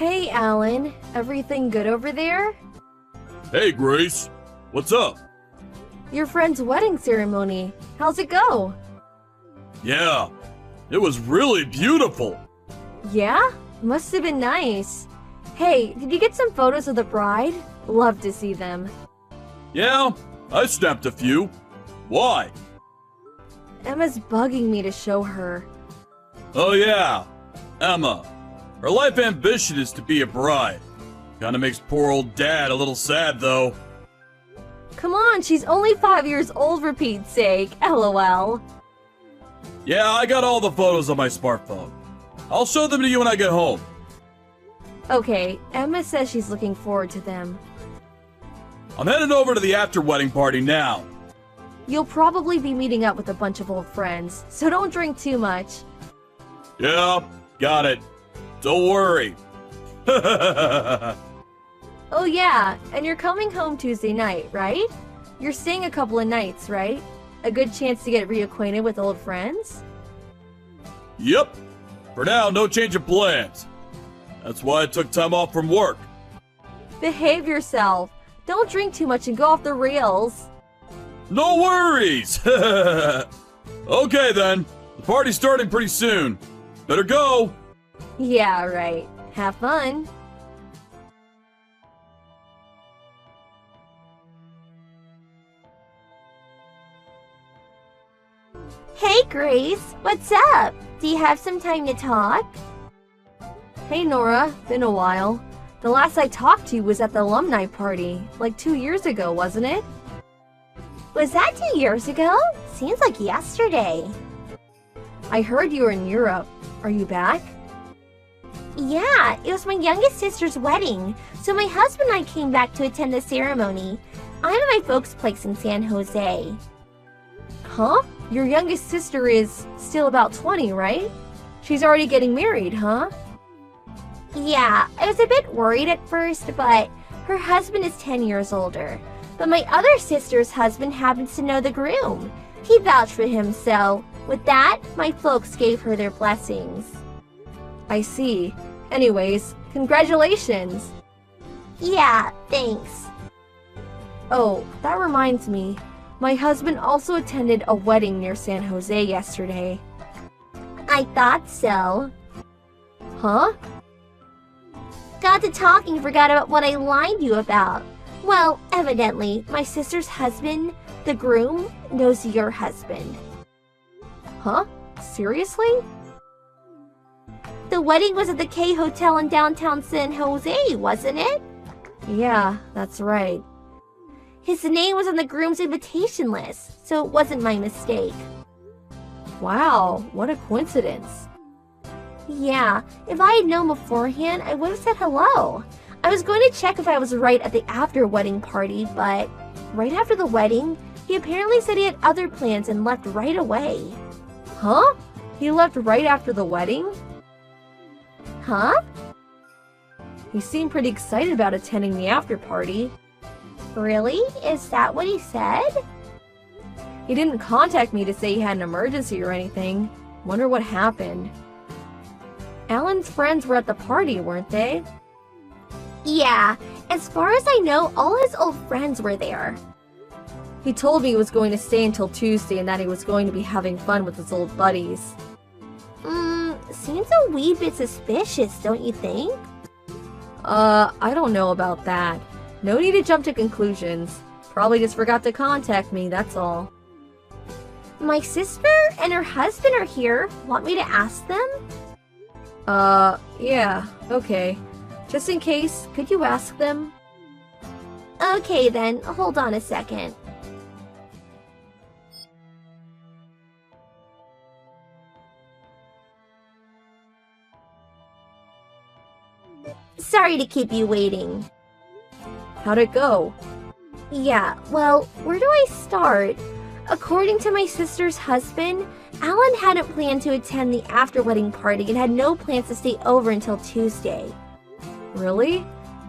Hey, Alan. Everything good over there? Hey, Grace. What's up? Your friend's wedding ceremony. How's it go? Yeah, it was really beautiful. Yeah? Must have been nice. Hey, did you get some photos of the bride? Love to see them. Yeah, I snapped a few. Why? Emma's bugging me to show her. Oh yeah, Emma. Her life ambition is to be a bride. Kinda makes poor old dad a little sad though. Come on, she's only 5 years old for Pete's sake. LOL. Yeah, I got all the photos on my smartphone. I'll show them to you when I get home. Okay, Emma says she's looking forward to them. I'm headed over to the after-wedding party now. You'll probably be meeting up with a bunch of old friends, so don't drink too much. Yeah, got it. Don't worry. Oh yeah, and you're coming home Tuesday night, right? You're staying a couple of nights, right? A good chance to get reacquainted with old friends? Yep. For now, no change of plans. That's why I took time off from work. Behave yourself. Don't drink too much and go off the rails. No worries! Okay then, the party's starting pretty soon. Better go! Yeah, right. Have fun. Hey Grace, what's up? Do you have some time to talk? Hey Nora, been a while. The last I talked to you was at the alumni party, like 2 years ago, wasn't it? Was that 2 years ago? Seems like yesterday. I heard you were in Europe. Are you back? Yeah, it was my youngest sister's wedding, so my husband and I came back to attend the ceremony. I'm at my folks' place in San Jose. Huh? Your youngest sister is still about 20, right? She's already getting married, huh? Yeah, I was a bit worried at first, but her husband is 10 years older. But my other sister's husband happens to know the groom. He vouched for him, so with that, my folks gave her their blessings. I see. Anyways, congratulations! Yeah, thanks. Oh, that reminds me. My husband also attended a wedding near San Jose yesterday. I thought so. Huh? Got to talking, forgot about what I lied to you about. Well, evidently, my sister's husband, the groom, knows your husband. Huh? Seriously? The wedding was at the K Hotel in downtown San Jose, wasn't it? Yeah, that's right. His name was on the groom's invitation list, so it wasn't my mistake. Wow, what a coincidence. Yeah, if I had known beforehand, I would have said hello. I was going to check if I was right at the after-wedding party, but right after the wedding, he apparently said he had other plans and left right away. Huh? He left right after the wedding? Huh? He seemed pretty excited about attending the after party. Really? Is that what he said? He didn't contact me to say he had an emergency or anything. Wonder what happened. Alan's friends were at the party, weren't they? Yeah, as far as I know, all his old friends were there. He told me he was going to stay until Tuesday and that he was going to be having fun with his old buddies. Seems a wee bit suspicious, don't you think? I don't know about that. No need to jump to conclusions. Probably just forgot to contact me, that's all. My sister and her husband are here. Want me to ask them? Yeah, okay. Just in case, could you ask them? Okay then, hold on a second. Sorry to keep you waiting. How'd it go? Yeah, well, where do I start? According to my sister's husband, Alan hadn't planned to attend the after-wedding party and had no plans to stay over until Tuesday. Really?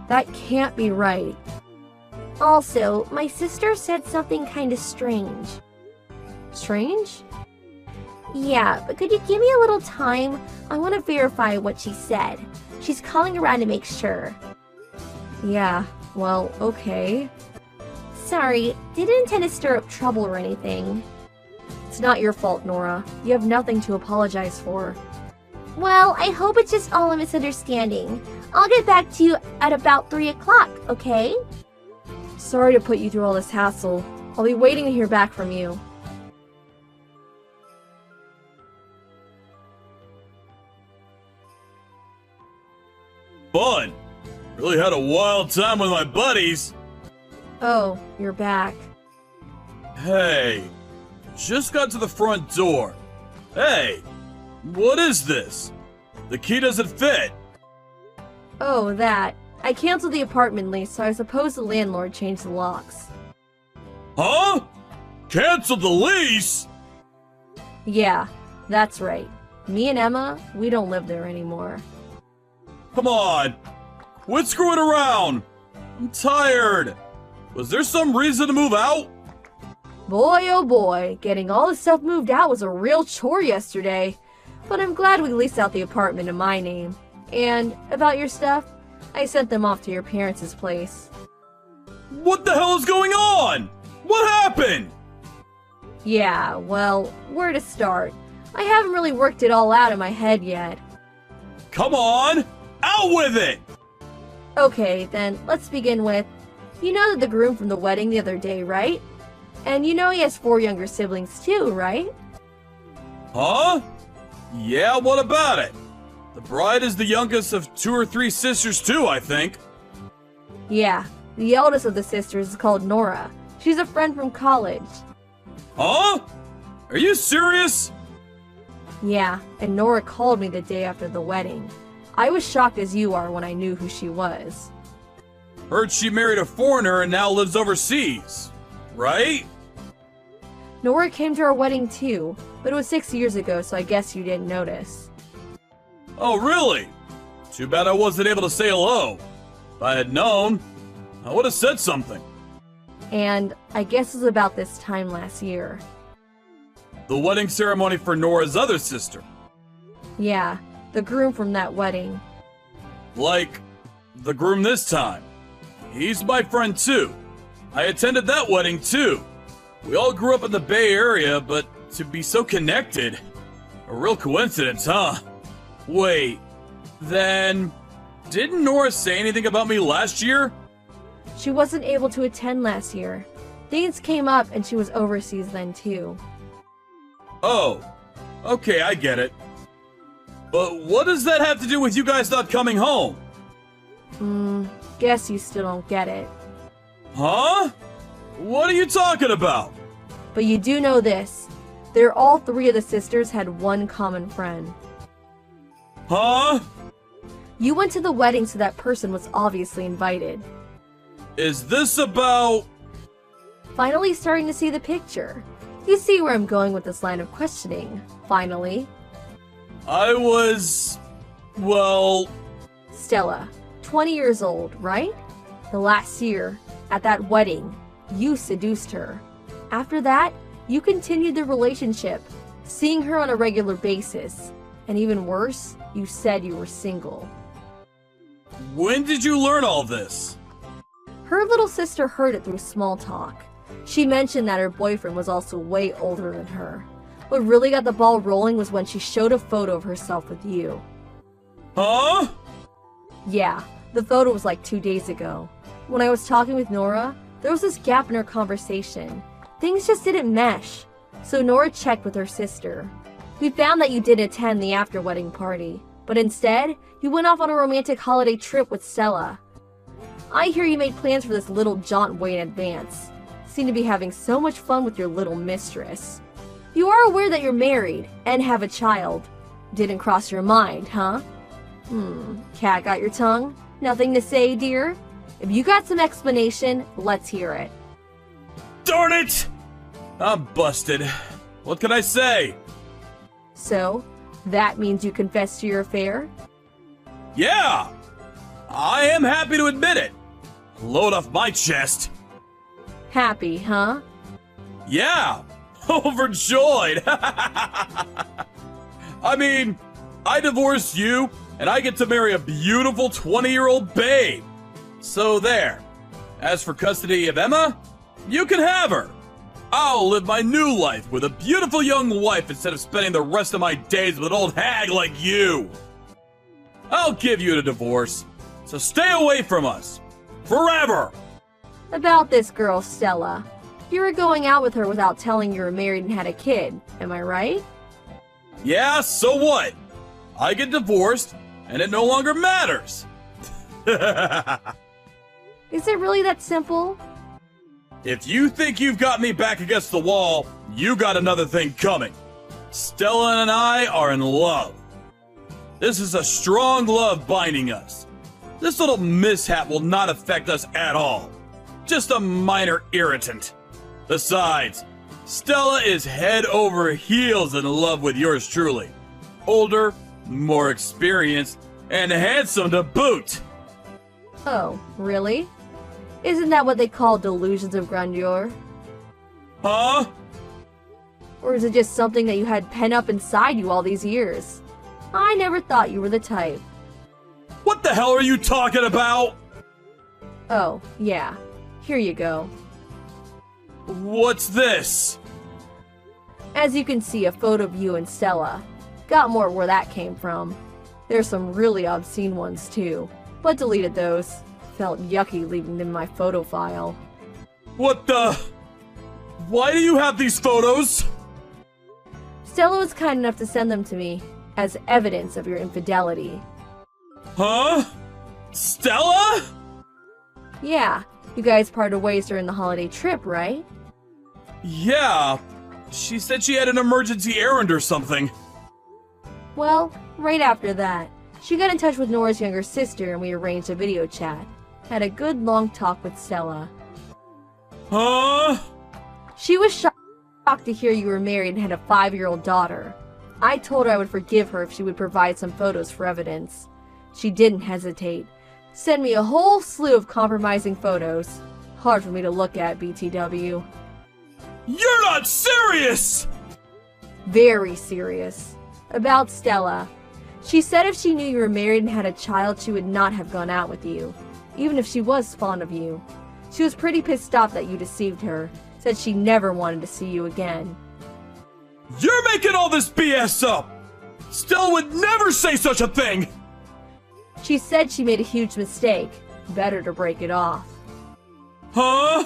That can't be right. Also, my sister said something kinda strange. Strange? Yeah, but could you give me a little time? I want to verify what she said. She's calling around to make sure. Yeah, well, okay. Sorry, didn't intend to stir up trouble or anything. It's not your fault, Nora. You have nothing to apologize for. Well, I hope it's just all a misunderstanding. I'll get back to you at about 3 o'clock, okay? Sorry to put you through all this hassle. I'll be waiting to hear back from you. Fun! Really had a wild time with my buddies! Oh, you're back. Hey, just got to the front door. Hey, what is this? The key doesn't fit. Oh, that. I canceled the apartment lease, so I suppose the landlord changed the locks. Huh? Canceled the lease? Yeah, that's right. Me and Emma, we don't live there anymore. Come on, quit screwing around. I'm tired. Was there some reason to move out? Boy, oh boy, getting all the stuff moved out was a real chore yesterday. But I'm glad we leased out the apartment in my name. And about your stuff, I sent them off to your parents' place. What the hell is going on? What happened? Yeah, well, where to start? I haven't really worked it all out in my head yet. Come on, out with it! Okay, then, let's begin with, you know that the groom from the wedding the other day, right? And you know he has 4 younger siblings too, right? Huh? Yeah, what about it? The bride is the youngest of 2 or 3 sisters too, I think. Yeah, the eldest of the sisters is called Nora. She's a friend from college. Huh? Are you serious? Yeah, and Nora called me the day after the wedding. I was shocked as you are when I knew who she was. Heard she married a foreigner and now lives overseas, right? Nora came to our wedding too, but it was 6 years ago, so I guess you didn't notice. Oh, really? Too bad I wasn't able to say hello. If I had known, I would have said something. And I guess it was about this time last year. The wedding ceremony for Nora's other sister. Yeah, the groom from that wedding. Like, the groom this time. He's my friend too. I attended that wedding too. We all grew up in the Bay Area, but to be so connected. A real coincidence, huh? Wait, then didn't Nora say anything about me last year? She wasn't able to attend last year. Things came up and she was overseas then too. Oh, okay, I get it. But what does that have to do with you guys not coming home? Guess you still don't get it. Huh? What are you talking about? But you do know this. All 3 of the sisters had one common friend. Huh? You went to the wedding, so that person was obviously invited. Is this about... Finally starting to see the picture. You see where I'm going with this line of questioning. Finally. I was... well... Stella, 20 years old, right? The last year, at that wedding, you seduced her. After that, you continued the relationship, seeing her on a regular basis. And even worse, you said you were single. When did you learn all this? Her little sister heard it through small talk. She mentioned that her boyfriend was also way older than her. What really got the ball rolling was when she showed a photo of herself with you. Huh? Yeah, the photo was like 2 days ago. When I was talking with Nora, there was this gap in our conversation. Things just didn't mesh. So Nora checked with her sister. We found that you didn't attend the after-wedding party, but instead, you went off on a romantic holiday trip with Stella. I hear you made plans for this little jaunt way in advance. Seem to be having so much fun with your little mistress. You are aware that you're married and have a child. Didn't cross your mind, huh? Cat got your tongue? Nothing to say, dear? If you got some explanation, let's hear it. Darn it! I'm busted. What can I say? So, that means you confessed to your affair? Yeah! I am happy to admit it. Load off my chest. Happy, huh? Yeah! overjoyed. I mean, I divorced you, and I get to marry a beautiful 20-year-old babe. So there. As for custody of Emma, you can have her. I'll live my new life with a beautiful young wife instead of spending the rest of my days with an old hag like you. I'll give you a divorce, so stay away from us. Forever! About this girl, Stella. You were going out with her without telling you were married and had a kid, am I right? Yeah, so what? I get divorced, and it no longer matters. Is it really that simple? If you think you've got me back against the wall, you got another thing coming. Stella and I are in love. This is a strong love binding us. This little mishap will not affect us at all. Just a minor irritant. Besides, Stella is head over heels in love with yours truly. Older, more experienced, and handsome to boot. Oh, really? Isn't that what they call delusions of grandeur? Huh? Or is it just something that you had pent up inside you all these years? I never thought you were the type. What the hell are you talking about? Oh, yeah. Here you go. What's this? As you can see, a photo of you and Stella. Got more where that came from. There's some really obscene ones too, but deleted those. Felt yucky leaving them in my photo file. What the? Why do you have these photos? Stella was kind enough to send them to me as evidence of your infidelity. Huh? Stella? Yeah, you guys parted ways during the holiday trip, right? Yeah. She said she had an emergency errand or something. Well, right after that, she got in touch with Nora's younger sister and we arranged a video chat. Had a good long talk with Stella. Huh? She was shocked to hear you were married and had a 5-year-old daughter. I told her I would forgive her if she would provide some photos for evidence. She didn't hesitate. Sent me a whole slew of compromising photos. Hard for me to look at, BTW. You're not serious! Very serious. About Stella. She said if she knew you were married and had a child, she would not have gone out with you, even if she was fond of you. She was pretty pissed off that you deceived her. Said she never wanted to see you again. You're making all this BS up! Stella would never say such a thing! She said she made a huge mistake. Better to break it off. Huh?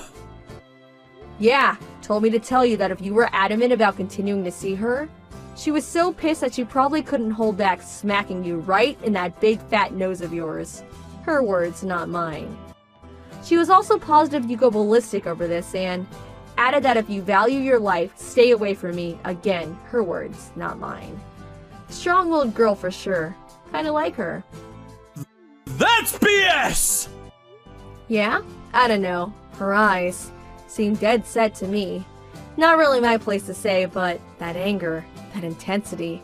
Yeah, told me to tell you that if you were adamant about continuing to see her, she was so pissed that she probably couldn't hold back smacking you right in that big fat nose of yours. Her words, not mine. She was also positive you go ballistic over this and added that if you value your life, stay away from me. Again, her words, not mine. Strong-willed girl for sure. Kinda like her. That's BS! Yeah? I don't know. Her eyes seemed dead set to me. Not really my place to say, but that anger, that intensity,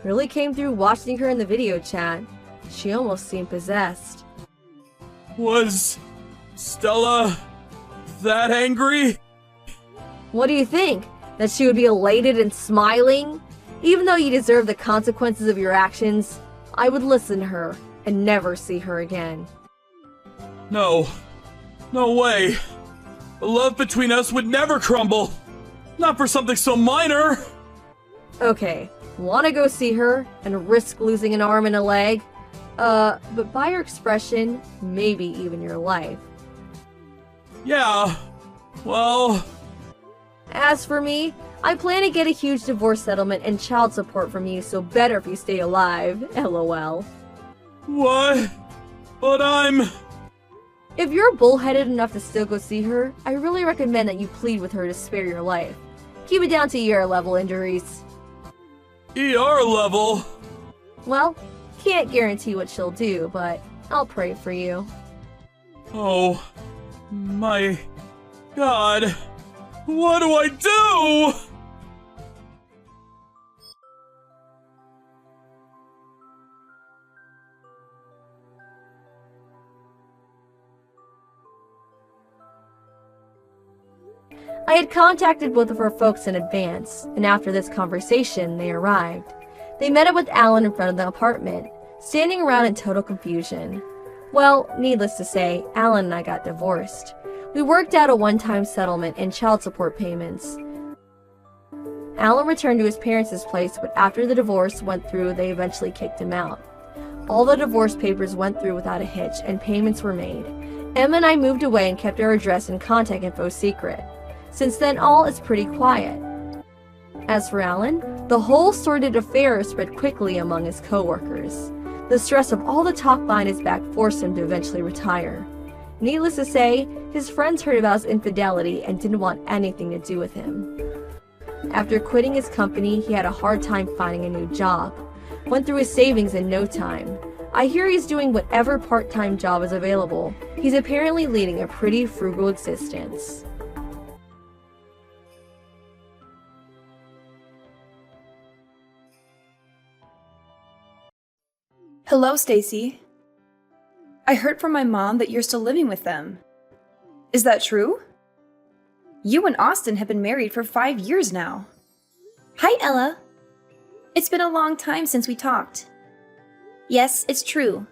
really came through watching her in the video chat. She almost seemed possessed. Was Stella that angry? What do you think? That she would be elated and smiling? Even though you deserve the consequences of your actions, I would listen to her and never see her again. No. No way. The love between us would never crumble. Not for something so minor. Okay, wanna go see her and risk losing an arm and a leg? But by your expression, maybe even your life. Yeah. Well... As for me, I plan to get a huge divorce settlement and child support from you, so better if you stay alive. LOL. What? But I'm... If you're bullheaded enough to still go see her, I really recommend that you plead with her to spare your life. Keep it down to ER level injuries. ER level? Well, can't guarantee what she'll do, but I'll pray for you. Oh... my... God... What do I do? I had contacted both of her folks in advance, and after this conversation, they arrived. They met up with Alan in front of the apartment, standing around in total confusion. Well, needless to say, Alan and I got divorced. We worked out a one-time settlement and child support payments. Alan returned to his parents' place, but after the divorce went through, they eventually kicked him out. All the divorce papers went through without a hitch, and payments were made. Emma and I moved away and kept our address and contact info secret. Since then, all is pretty quiet. As for Alan, the whole sordid affair spread quickly among his co-workers. The stress of all the talk behind his back forced him to eventually retire. Needless to say, his friends heard about his infidelity and didn't want anything to do with him. After quitting his company, he had a hard time finding a new job. Went through his savings in no time. I hear he's doing whatever part-time job is available. He's apparently leading a pretty frugal existence. Hello, Stacy. I heard from my mom that you're still living with them. Is that true? You and Austin have been married for 5 years now. Hi, Ella. It's been a long time since we talked. Yes, it's true.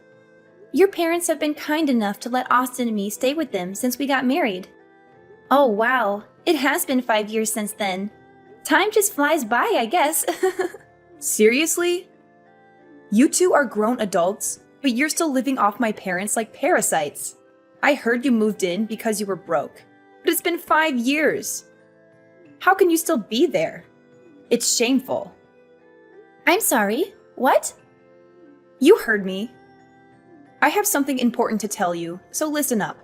Your parents have been kind enough to let Austin and me stay with them since we got married. Oh, wow. It has been 5 years since then. Time just flies by, I guess. Seriously? You two are grown adults, but you're still living off my parents like parasites. I heard you moved in because you were broke, but it's been 5 years. How can you still be there? It's shameful. I'm sorry. What? You heard me. I have something important to tell you, so listen up.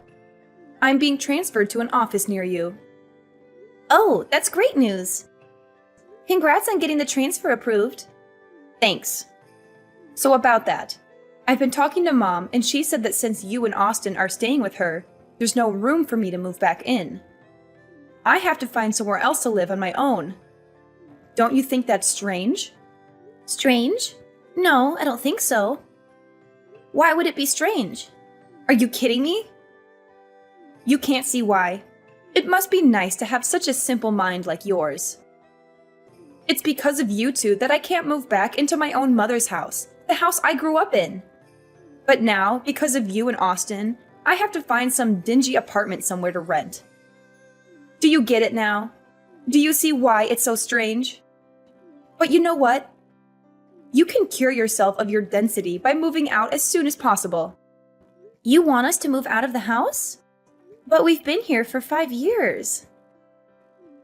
I'm being transferred to an office near you. Oh, that's great news. Congrats on getting the transfer approved. Thanks. So about that, I've been talking to Mom, and she said that since you and Austin are staying with her, there's no room for me to move back in. I have to find somewhere else to live on my own. Don't you think that's strange? Strange? No, I don't think so. Why would it be strange? Are you kidding me? You can't see why. It must be nice to have such a simple mind like yours. It's because of you two that I can't move back into my own mother's house, the house I grew up in. But now, because of you and Austin, I have to find some dingy apartment somewhere to rent. Do you get it now? Do you see why it's so strange? But you know what? You can cure yourself of your density by moving out as soon as possible. You want us to move out of the house? But we've been here for 5 years.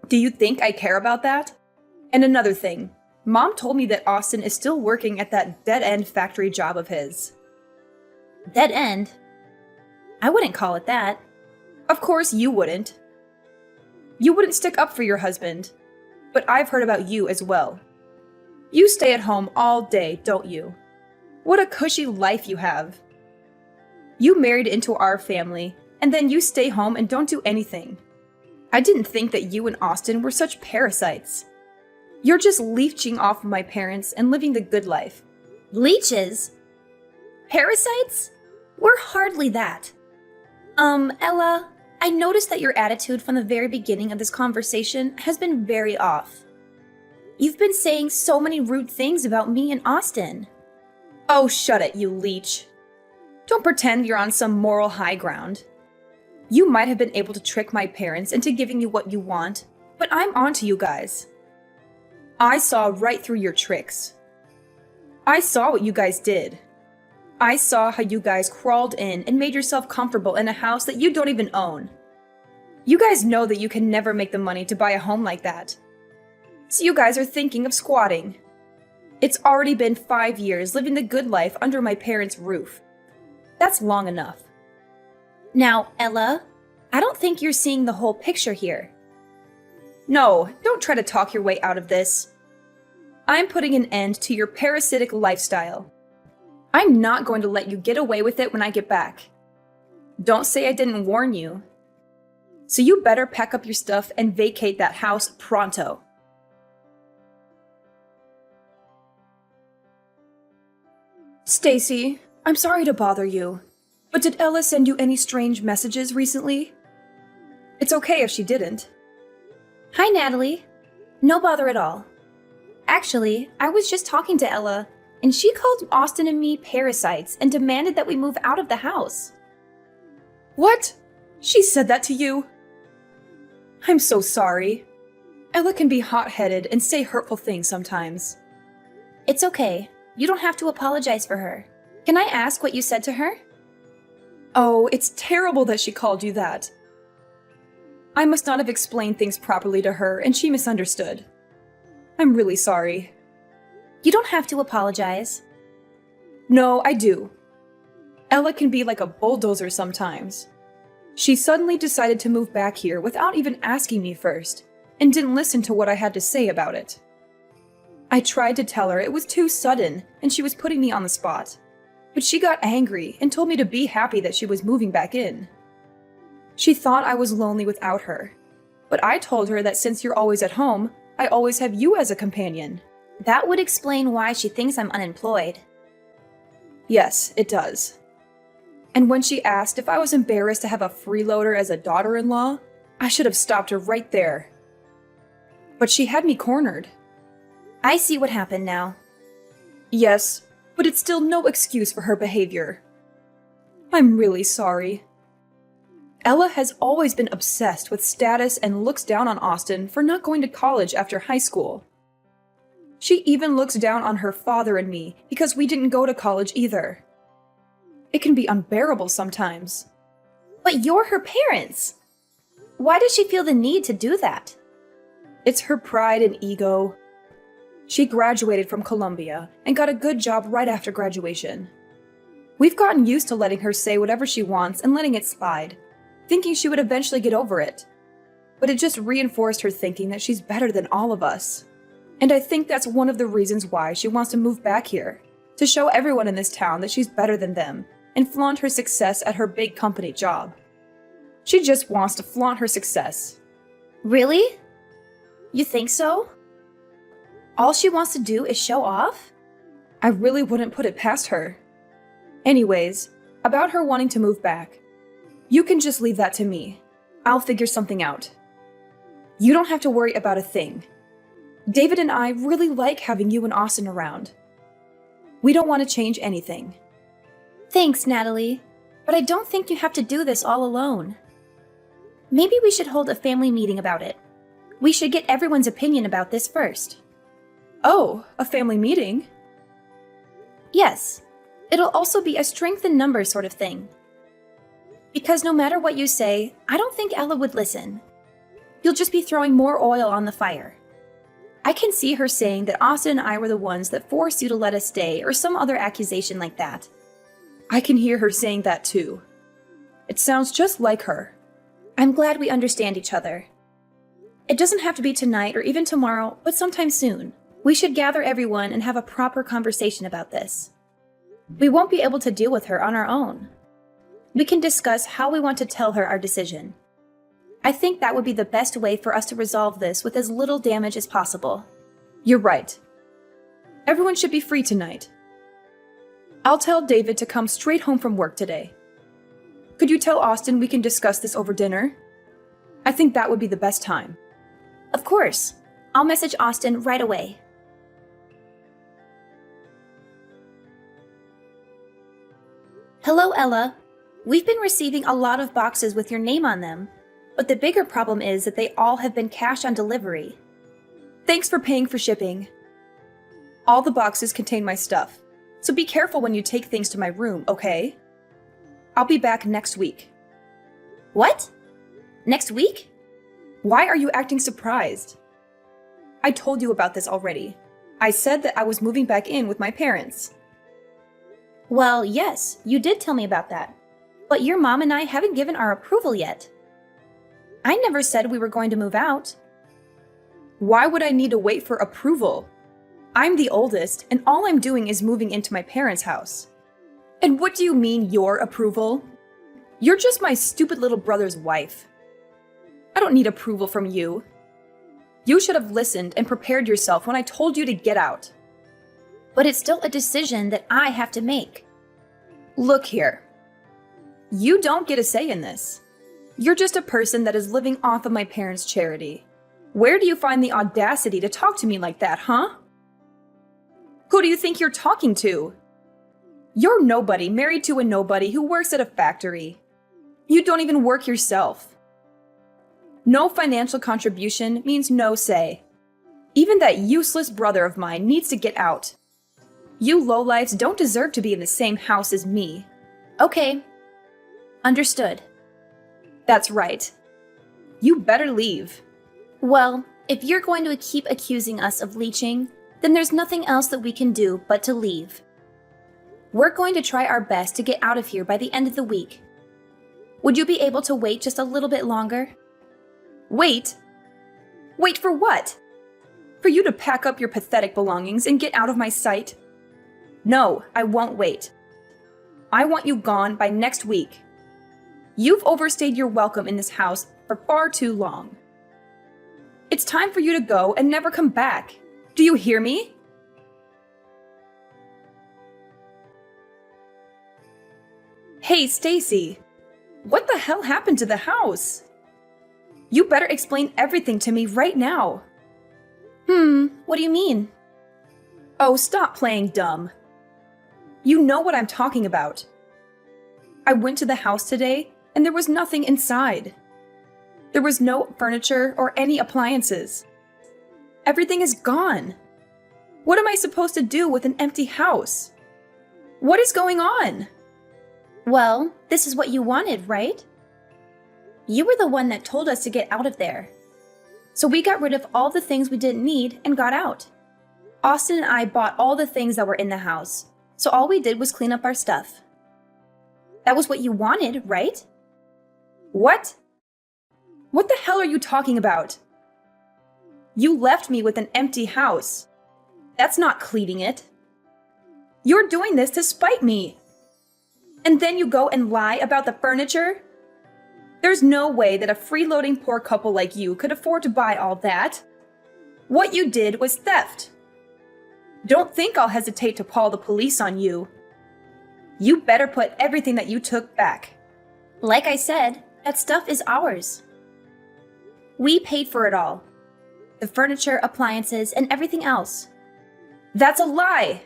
Do you think I care about that? And another thing, Mom told me that Austin is still working at that dead-end factory job of his. Dead end? I wouldn't call it that. Of course you wouldn't. You wouldn't stick up for your husband. But I've heard about you as well. You stay at home all day, don't you? What a cushy life you have. You married into our family, and then you stay home and don't do anything. I didn't think that you and Austin were such parasites. You're just leeching off of my parents and living the good life. Leeches? Parasites? We're hardly that. Ella, I noticed that your attitude from the very beginning of this conversation has been very off. You've been saying so many rude things about me and Austin. Oh, shut it, you leech. Don't pretend you're on some moral high ground. You might have been able to trick my parents into giving you what you want, but I'm onto you guys. I saw right through your tricks. I saw what you guys did. I saw how you guys crawled in and made yourself comfortable in a house that you don't even own. You guys know that you can never make the money to buy a home like that. So you guys are thinking of squatting. It's already been 5 years living the good life under my parents' roof. That's long enough. Now, Ella, I don't think you're seeing the whole picture here. No, don't try to talk your way out of this. I'm putting an end to your parasitic lifestyle. I'm not going to let you get away with it when I get back. Don't say I didn't warn you. So you better pack up your stuff and vacate that house pronto. Stacy, I'm sorry to bother you, but did Ella send you any strange messages recently? It's okay if she didn't. Hi, Natalie. No bother at all. Actually, I was just talking to Ella, and she called Austin and me parasites and demanded that we move out of the house. What? She said that to you? I'm so sorry. Ella can be hot-headed and say hurtful things sometimes. It's okay. You don't have to apologize for her. Can I ask what you said to her? Oh, it's terrible that she called you that. I must not have explained things properly to her, and she misunderstood. I'm really sorry. You don't have to apologize. No, I do. Ella can be like a bulldozer sometimes. She suddenly decided to move back here without even asking me first, and didn't listen to what I had to say about it. I tried to tell her it was too sudden and she was putting me on the spot, but she got angry and told me to be happy that she was moving back in. She thought I was lonely without her, but I told her that since you're always at home, I always have you as a companion. That would explain why she thinks I'm unemployed. Yes, it does. And when she asked if I was embarrassed to have a freeloader as a daughter-in-law, I should have stopped her right there. But she had me cornered. I see what happened now. Yes, but it's still no excuse for her behavior. I'm really sorry. Ella has always been obsessed with status and looks down on Austin for not going to college after high school. She even looks down on her father and me because we didn't go to college either. It can be unbearable sometimes. But you're her parents. Why does she feel the need to do that? It's her pride and ego. She graduated from Columbia and got a good job right after graduation. We've gotten used to letting her say whatever she wants and letting it slide, thinking she would eventually get over it. But it just reinforced her thinking that she's better than all of us. And I think that's one of the reasons why she wants to move back here, to show everyone in this town that she's better than them and flaunt her success at her big company job. She just wants to flaunt her success. Really? You think so? All she wants to do is show off? I really wouldn't put it past her. Anyways, about her wanting to move back. You can just leave that to me. I'll figure something out. You don't have to worry about a thing. David and I really like having you and Austin around. We don't want to change anything. Thanks, Natalie. But I don't think you have to do this all alone. Maybe we should hold a family meeting about it. We should get everyone's opinion about this first. Oh, a family meeting? Yes. It'll also be a strength in numbers sort of thing. Because no matter what you say, I don't think Ella would listen. You'll just be throwing more oil on the fire. I can see her saying that Austin and I were the ones that forced you to let us stay or some other accusation like that. I can hear her saying that too. It sounds just like her. I'm glad we understand each other. It doesn't have to be tonight or even tomorrow, but sometime soon. We should gather everyone and have a proper conversation about this. We won't be able to deal with her on our own. We can discuss how we want to tell her our decision. I think that would be the best way for us to resolve this with as little damage as possible. You're right. Everyone should be free tonight. I'll tell David to come straight home from work today. Could you tell Austin we can discuss this over dinner? I think that would be the best time. Of course. I'll message Austin right away. Hello, Ella. We've been receiving a lot of boxes with your name on them, but the bigger problem is that they all have been cash on delivery. Thanks for paying for shipping. All the boxes contain my stuff, so be careful when you take things to my room, okay? I'll be back next week. What? Next week? Why are you acting surprised? I told you about this already. I said that I was moving back in with my parents. Well, yes, you did tell me about that. But your mom and I haven't given our approval yet. I never said we were going to move out. Why would I need to wait for approval? I'm the oldest, and all I'm doing is moving into my parents' house. And what do you mean, your approval? You're just my stupid little brother's wife. I don't need approval from you. You should have listened and prepared yourself when I told you to get out. But it's still a decision that I have to make. Look here. You don't get a say in this. You're just a person that is living off of my parents' charity. Where do you find the audacity to talk to me like that, huh? Who do you think you're talking to? You're nobody married to a nobody who works at a factory. You don't even work yourself. No financial contribution means no say. Even that useless brother of mine needs to get out. You lowlifes don't deserve to be in the same house as me. Okay. Understood. That's right. You better leave. Well, if you're going to keep accusing us of leeching, then there's nothing else that we can do but to leave. We're going to try our best to get out of here by the end of the week. Would you be able to wait just a little bit longer? Wait? Wait for what? For you to pack up your pathetic belongings and get out of my sight? No, I won't wait. I want you gone by next week. You've overstayed your welcome in this house for far too long. It's time for you to go and never come back. Do you hear me? Hey, Stacy. What the hell happened to the house? You better explain everything to me right now. What do you mean? Oh, stop playing dumb. You know what I'm talking about. I went to the house today, and there was nothing inside. There was no furniture or any appliances. Everything is gone. What am I supposed to do with an empty house? What is going on? Well, this is what you wanted, right? You were the one that told us to get out of there. So we got rid of all the things we didn't need and got out. Austin and I bought all the things that were in the house, so all we did was clean up our stuff. That was what you wanted, right? What? What the hell are you talking about? You left me with an empty house. That's not cleaning it. You're doing this to spite me. And then you go and lie about the furniture? There's no way that a freeloading poor couple like you could afford to buy all that. What you did was theft. Don't think I'll hesitate to call the police on you. You better put everything that you took back. Like I said, that stuff is ours. We paid for it all. The furniture, appliances, and everything else. That's a lie!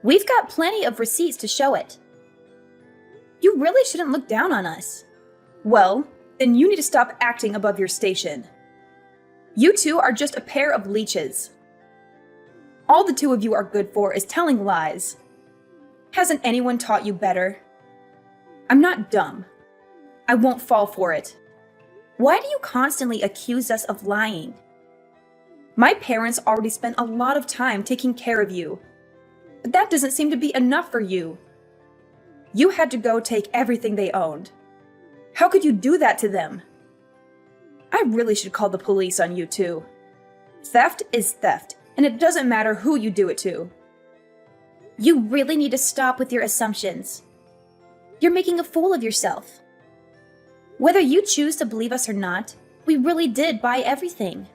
We've got plenty of receipts to show it. You really shouldn't look down on us. Well, then you need to stop acting above your station. You two are just a pair of leeches. All the two of you are good for is telling lies. Hasn't anyone taught you better? I'm not dumb. I won't fall for it. Why do you constantly accuse us of lying? My parents already spent a lot of time taking care of you. But that doesn't seem to be enough for you. You had to go take everything they owned. How could you do that to them? I really should call the police on you too. Theft is theft, and it doesn't matter who you do it to. You really need to stop with your assumptions. You're making a fool of yourself. Whether you choose to believe us or not, we really did buy everything.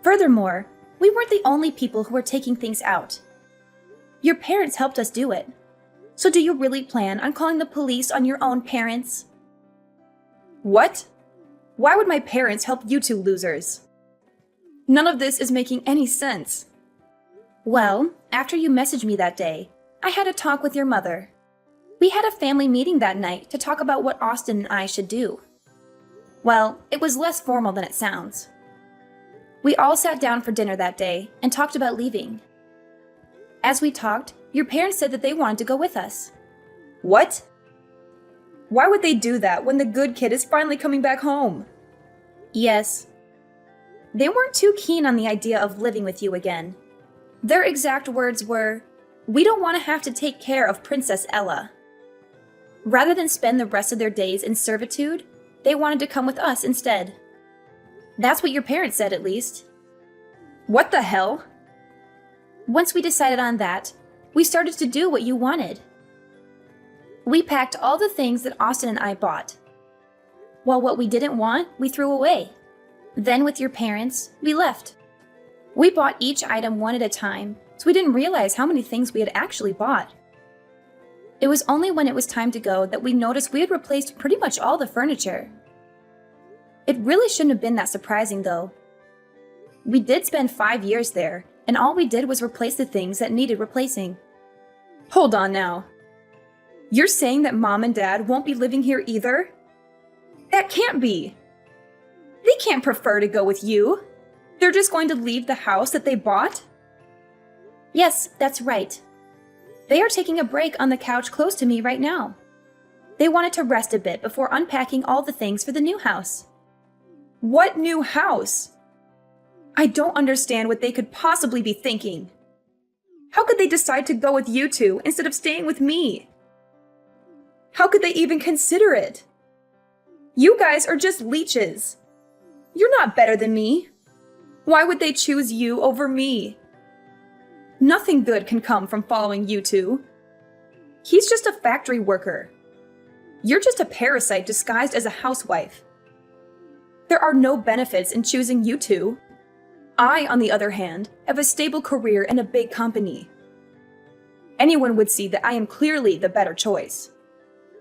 Furthermore, we weren't the only people who were taking things out. Your parents helped us do it. So do you really plan on calling the police on your own parents? What? Why would my parents help you two losers? None of this is making any sense. Well, after you messaged me that day, I had a talk with your mother. We had a family meeting that night to talk about what Austin and I should do. Well, it was less formal than it sounds. We all sat down for dinner that day and talked about leaving. As we talked, your parents said that they wanted to go with us. What? Why would they do that when the good kid is finally coming back home? Yes. They weren't too keen on the idea of living with you again. Their exact words were, "We don't want to have to take care of Princess Ella." Rather than spend the rest of their days in servitude, they wanted to come with us instead. That's what your parents said, at least. What the hell? Once we decided on that, we started to do what you wanted. We packed all the things that Austin and I bought. While what we didn't want, we threw away. Then with your parents, we left. We bought each item one at a time, so we didn't realize how many things we had actually bought. It was only when it was time to go that we noticed we had replaced pretty much all the furniture. It really shouldn't have been that surprising, though. We did spend 5 years there, and all we did was replace the things that needed replacing. Hold on now. You're saying that Mom and Dad won't be living here either? That can't be. They can't prefer to go with you. They're just going to leave the house that they bought? Yes, that's right. They are taking a break on the couch close to me right now. They wanted to rest a bit before unpacking all the things for the new house. What new house? I don't understand what they could possibly be thinking. How could they decide to go with you two instead of staying with me? How could they even consider it? You guys are just leeches. You're not better than me. Why would they choose you over me? Nothing good can come from following you two. He's just a factory worker. You're just a parasite disguised as a housewife. There are no benefits in choosing you two. I, on the other hand, have a stable career in a big company. Anyone would see that I am clearly the better choice.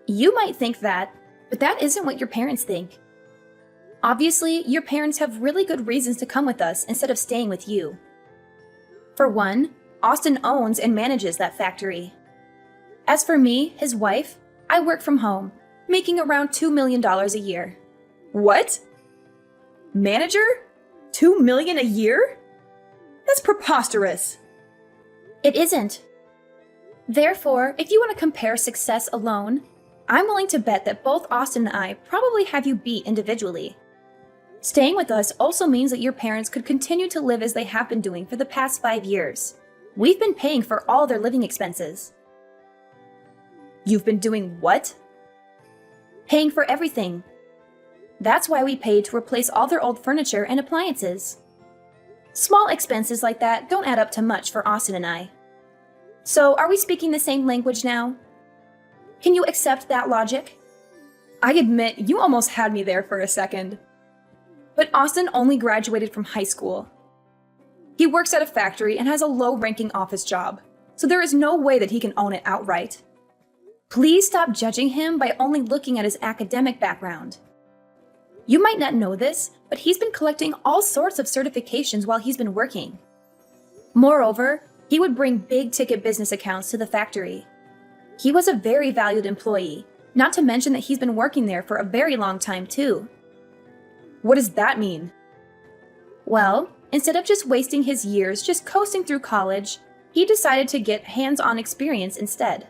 You might think that, but that isn't what your parents think. Obviously, your parents have really good reasons to come with us instead of staying with you. For one, Austin owns and manages that factory. As for me, his wife, I work from home, making around $2 million a year. What? Manager? $2 million a year? That's preposterous. It isn't. Therefore, if you want to compare success alone, I'm willing to bet that both Austin and I probably have you beat individually. Staying with us also means that your parents could continue to live as they have been doing for the past 5 years. We've been paying for all their living expenses. You've been doing what? Paying for everything. That's why we paid to replace all their old furniture and appliances. Small expenses like that don't add up to much for Austin and I. So, are we speaking the same language now? Can you accept that logic? I admit, you almost had me there for a second. But Austin only graduated from high school. He works at a factory and has a low-ranking office job, so there is no way that he can own it outright. Please stop judging him by only looking at his academic background. You might not know this, but he's been collecting all sorts of certifications while he's been working. Moreover, he would bring big-ticket business accounts to the factory. He was a very valued employee, not to mention that he's been working there for a very long time too. What does that mean? Well, instead of just wasting his years just coasting through college, he decided to get hands-on experience instead.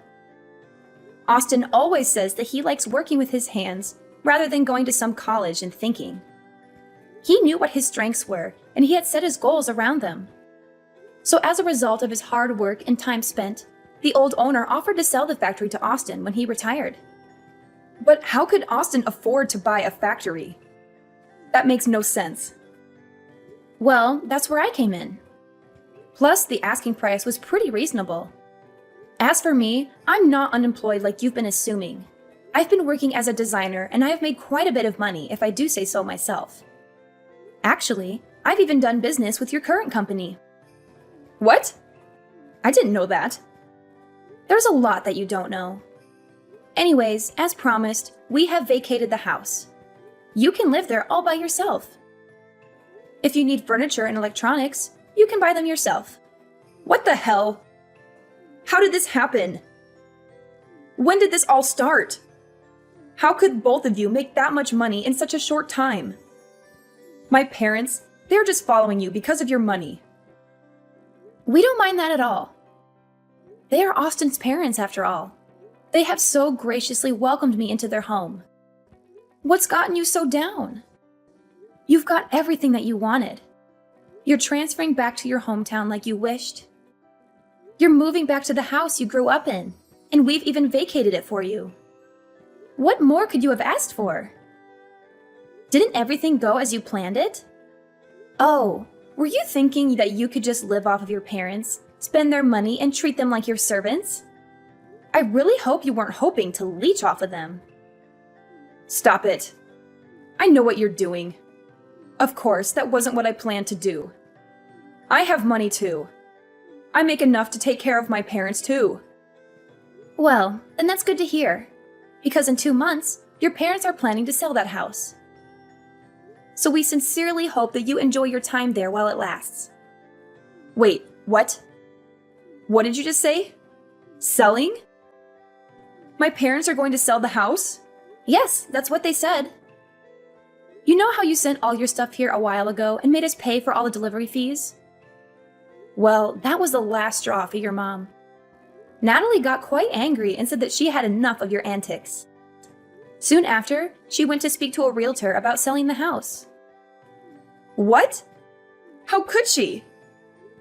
Austin always says that he likes working with his hands rather than going to some college and thinking. He knew what his strengths were, and he had set his goals around them. So as a result of his hard work and time spent, the old owner offered to sell the factory to Austin when he retired. But how could Austin afford to buy a factory? That makes no sense. Well, that's where I came in. Plus, the asking price was pretty reasonable. As for me, I'm not unemployed like you've been assuming. I've been working as a designer, and I have made quite a bit of money, if I do say so myself. Actually, I've even done business with your current company. What? I didn't know that. There's a lot that you don't know. Anyways, as promised, we have vacated the house. You can live there all by yourself. If you need furniture and electronics, you can buy them yourself. What the hell? How did this happen? When did this all start? How could both of you make that much money in such a short time? My parents, they're just following you because of your money. We don't mind that at all. They are Austin's parents, after all. They have so graciously welcomed me into their home. What's gotten you so down? You've got everything that you wanted. You're transferring back to your hometown like you wished. You're moving back to the house you grew up in, and we've even vacated it for you. What more could you have asked for? Didn't everything go as you planned it? Oh, were you thinking that you could just live off of your parents, spend their money, and treat them like your servants? I really hope you weren't hoping to leech off of them. Stop it. I know what you're doing. Of course, that wasn't what I planned to do. I have money too. I make enough to take care of my parents too. Well, then that's good to hear. Because in 2 months, your parents are planning to sell that house. So we sincerely hope that you enjoy your time there while it lasts. Wait, what? What did you just say? Selling? My parents are going to sell the house? Yes, that's what they said. You know how you sent all your stuff here a while ago and made us pay for all the delivery fees? Well, that was the last straw for your mom. Natalie got quite angry and said that she had enough of your antics. Soon after, she went to speak to a realtor about selling the house. What? How could she?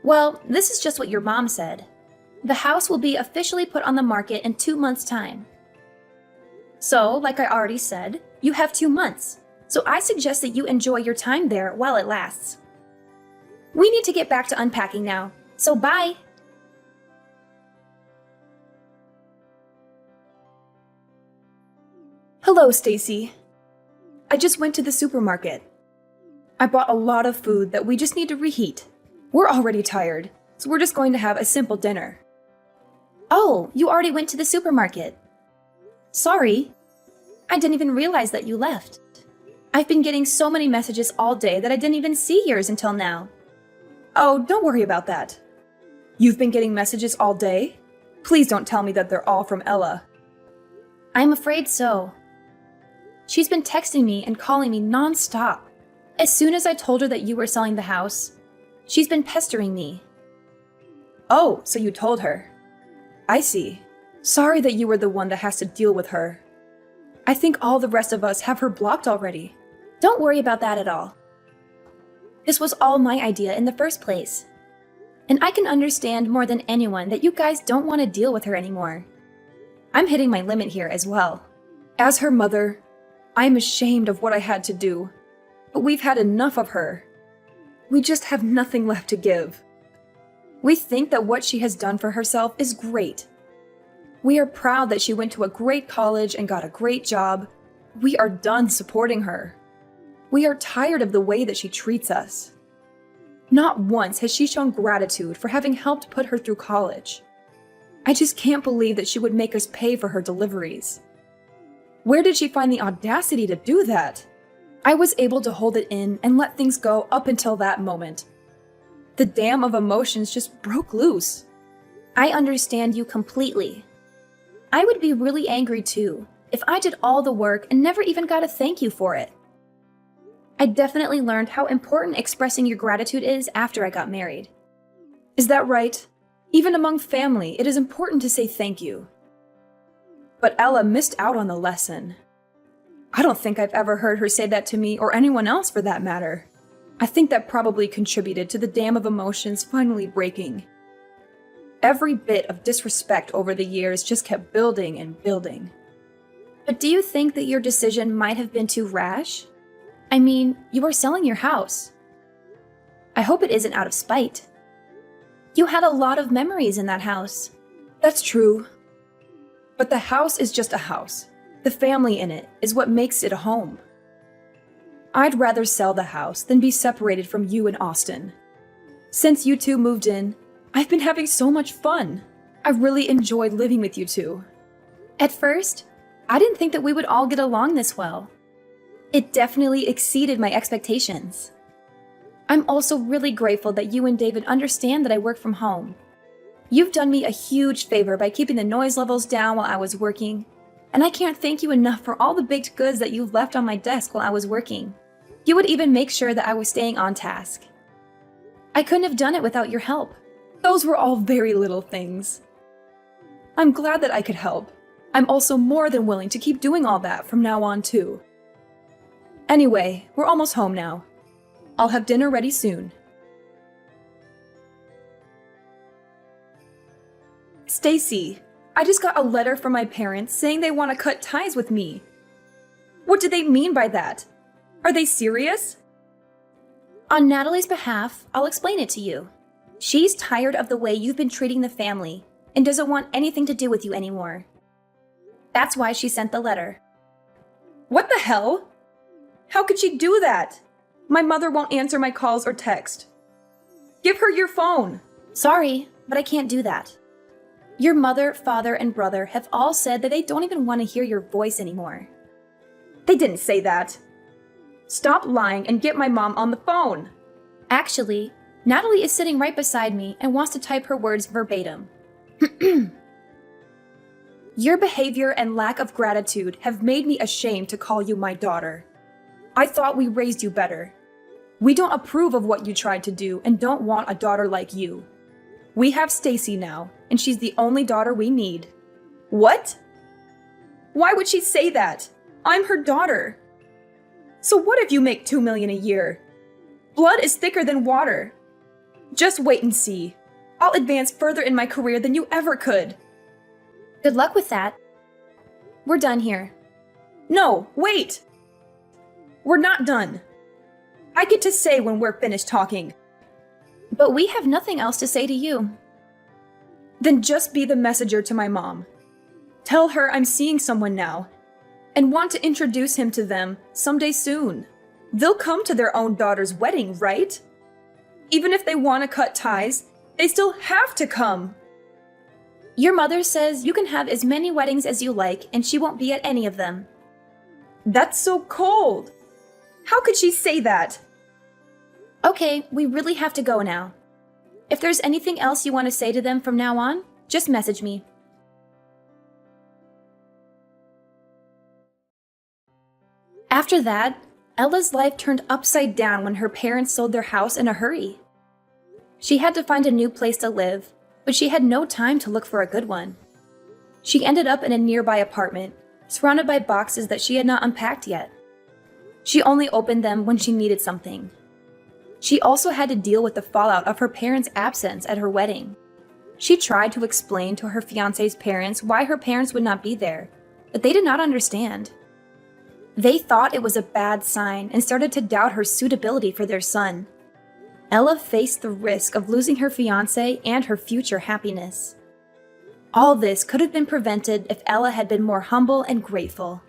Well, this is just what your mom said. The house will be officially put on the market in 2 months' time. So, like I already said, you have 2 months. So I suggest that you enjoy your time there while it lasts. We need to get back to unpacking now, so bye! Hello, Stacy. I just went to the supermarket. I bought a lot of food that we just need to reheat. We're already tired, so we're just going to have a simple dinner. Oh, you already went to the supermarket. Sorry. I didn't even realize that you left. I've been getting so many messages all day that I didn't even see yours until now. Oh, don't worry about that. You've been getting messages all day? Please don't tell me that they're all from Ella. I'm afraid so. She's been texting me and calling me non-stop. As soon as I told her that you were selling the house, she's been pestering me. Oh, so you told her. I see. Sorry that you were the one that has to deal with her. I think all the rest of us have her blocked already. Don't worry about that at all. This was all my idea in the first place. And I can understand more than anyone that you guys don't want to deal with her anymore. I'm hitting my limit here as well. As her mother, I am ashamed of what I had to do. But we've had enough of her. We just have nothing left to give. We think that what she has done for herself is great. We are proud that she went to a great college and got a great job. We are done supporting her. We are tired of the way that she treats us. Not once has she shown gratitude for having helped put her through college. I just can't believe that she would make us pay for her deliveries. Where did she find the audacity to do that? I was able to hold it in and let things go up until that moment. The dam of emotions just broke loose. I understand you completely. I would be really angry too if I did all the work and never even got a thank you for it. I definitely learned how important expressing your gratitude is after I got married. Is that right? Even among family, it is important to say thank you. But Ella missed out on the lesson. I don't think I've ever heard her say that to me or anyone else for that matter. I think that probably contributed to the dam of emotions finally breaking. Every bit of disrespect over the years just kept building and building. But do you think that your decision might have been too rash? I mean, you are selling your house. I hope it isn't out of spite. You had a lot of memories in that house. That's true. But the house is just a house. The family in it is what makes it a home. I'd rather sell the house than be separated from you and Austin. Since you two moved in, I've been having so much fun. I really enjoyed living with you two. At first, I didn't think that we would all get along this well. It definitely exceeded my expectations. I'm also really grateful that you and David understand that I work from home. You've done me a huge favor by keeping the noise levels down while I was working, and I can't thank you enough for all the baked goods that you've left on my desk while I was working. You would even make sure that I was staying on task. I couldn't have done it without your help. Those were all very little things. I'm glad that I could help. I'm also more than willing to keep doing all that from now on too. Anyway, we're almost home now. I'll have dinner ready soon. Stacy, I just got a letter from my parents saying they want to cut ties with me. What do they mean by that? Are they serious? On Natalie's behalf, I'll explain it to you. She's tired of the way you've been treating the family and doesn't want anything to do with you anymore. That's why she sent the letter. What the hell? How could she do that? My mother won't answer my calls or text. Give her your phone. Sorry, but I can't do that. Your mother, father, and brother have all said that they don't even want to hear your voice anymore. They didn't say that. Stop lying and get my mom on the phone. Actually, Natalie is sitting right beside me and wants to type her words verbatim. Your behavior and lack of gratitude have made me ashamed to call you my daughter. I thought we raised you better. We don't approve of what you tried to do and don't want a daughter like you. We have Stacy now, and she's the only daughter we need. What? Why would she say that? I'm her daughter. So what if you make $2 million a year? Blood is thicker than water. Just wait and see. I'll advance further in my career than you ever could. Good luck with that. We're done here. No, wait! We're not done. I get to say when we're finished talking. But we have nothing else to say to you. Then just be the messenger to my mom. Tell her I'm seeing someone now, and want to introduce him to them someday soon. They'll come to their own daughter's wedding, right? Even if they want to cut ties, they still have to come. Your mother says you can have as many weddings as you like, and she won't be at any of them. That's so cold. How could she say that? Okay, we really have to go now. If there's anything else you want to say to them from now on, just message me. After that, Ella's life turned upside down when her parents sold their house in a hurry. She had to find a new place to live, but she had no time to look for a good one. She ended up in a nearby apartment, surrounded by boxes that she had not unpacked yet. She only opened them when she needed something. She also had to deal with the fallout of her parents' absence at her wedding. She tried to explain to her fiancé's parents why her parents would not be there, but they did not understand. They thought it was a bad sign and started to doubt her suitability for their son. Ella faced the risk of losing her fiancé and her future happiness. All this could have been prevented if Ella had been more humble and grateful.